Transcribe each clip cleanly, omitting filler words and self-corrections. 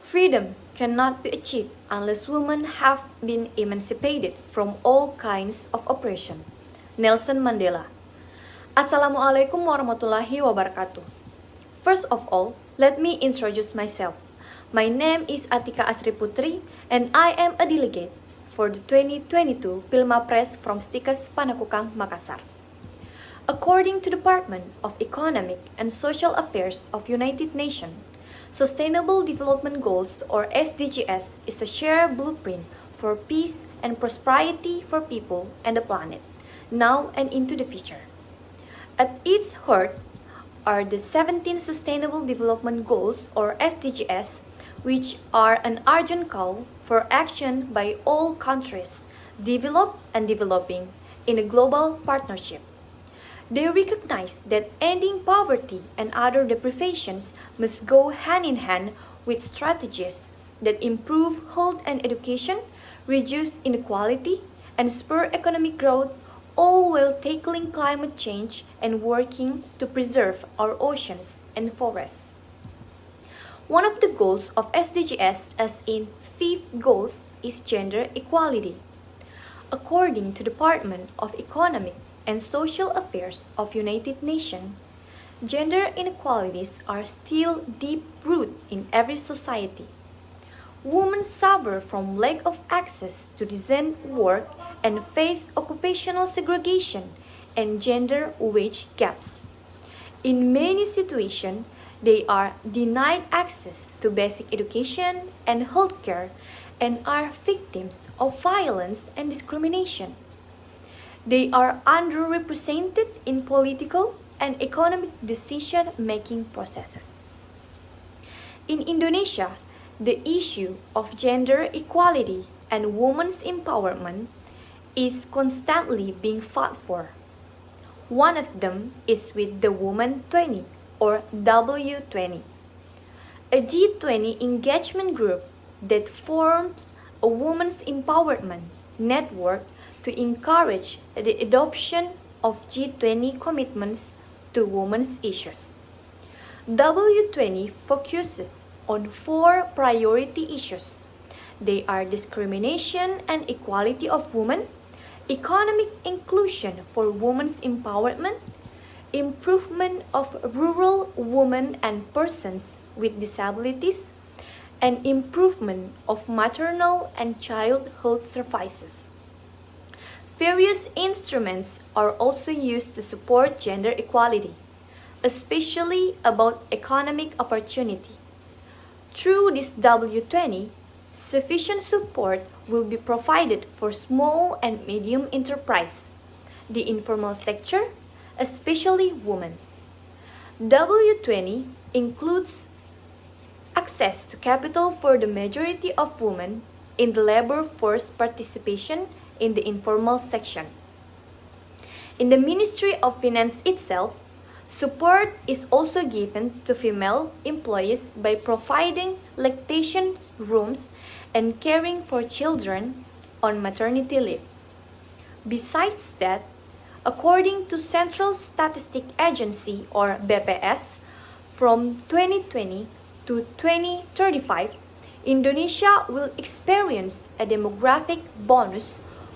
Freedom cannot be achieved unless women have been emancipated from all kinds of oppression. Nelson Mandela. Assalamualaikum warahmatullahi wabarakatuh. First of all, let me introduce myself. My name is Atikah Asri Putri and I am a delegate for the 2022 PILMAPRES from STIKES Panakkukanng Makassar. According to the Department of Economic and Social Affairs of United Nations, Sustainable Development Goals or SDGs is a shared blueprint for peace and prosperity for people and the planet, now and into the future. At its heart are the 17 Sustainable Development Goals or SDGs, which are an urgent call for action by all countries, developed and developing, in a global partnership. They recognize that ending poverty and other deprivations must go hand in hand with strategies that improve health and education, reduce inequality, and spur economic growth, all while tackling climate change and working to preserve our oceans and forests. One of the goals of SDGs, as in fifth goals, is gender equality. According to the Department of Economic and Social Affairs of United Nations, gender inequalities are still deep-rooted in every society. Women suffer from lack of access to decent work and face occupational segregation and gender wage gaps. In many situations, they are denied access to basic education and healthcare and are victims of violence and discrimination. They are underrepresented in political and economic decision-making processes. In Indonesia, the issue of gender equality and women's empowerment is constantly being fought for. One of them is with the Women 20 or W20, a G20 engagement group that forms a women's empowerment network to encourage the adoption of G20 commitments to women's issues. W20 focuses on 4 priority issues. They are discrimination and equality of women, economic inclusion for women's empowerment, improvement of rural women and persons with disabilities, and improvement of maternal and child health services. Various instruments are also used to support gender equality, especially about economic opportunity. Through this W20, sufficient support will be provided for small and medium enterprise, the informal sector, especially women. W20 includes access to capital for the majority of women in the labor force participation in the informal section. In the Ministry of Finance itself, support is also given to female employees by providing lactation rooms and caring for children on maternity leave. Besides that, according to Central Statistic Agency or BPS, from 2020 to 2035, Indonesia will experience a demographic bonus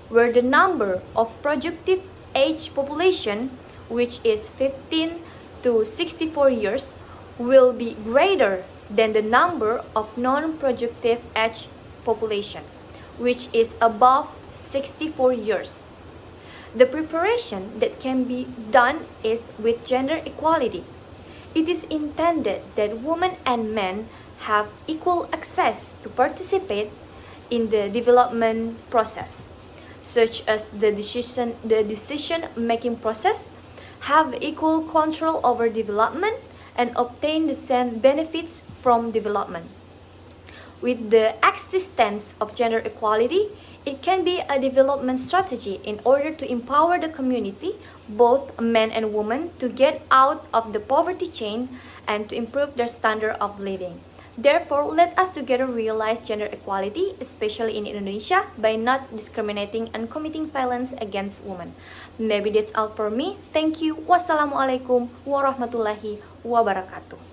where the number of productive age population, which is 15 to 64 years, will be greater than the number of non-productive age population, which is above 64 years. The preparation that can be done is with gender equality. It is intended that women and men have equal access to participate in the development process, such as the decision-making process, have equal control over development, and obtain the same benefits from development. With the existence of gender equality, it can be a development strategy in order to empower the community, both men and women, to get out of the poverty chain and to improve their standard of living. Therefore, let us together realize gender equality, especially in Indonesia, by not discriminating and committing violence against women. Maybe that's all for me. Thank you. Wassalamualaikum warahmatullahi wabarakatuh.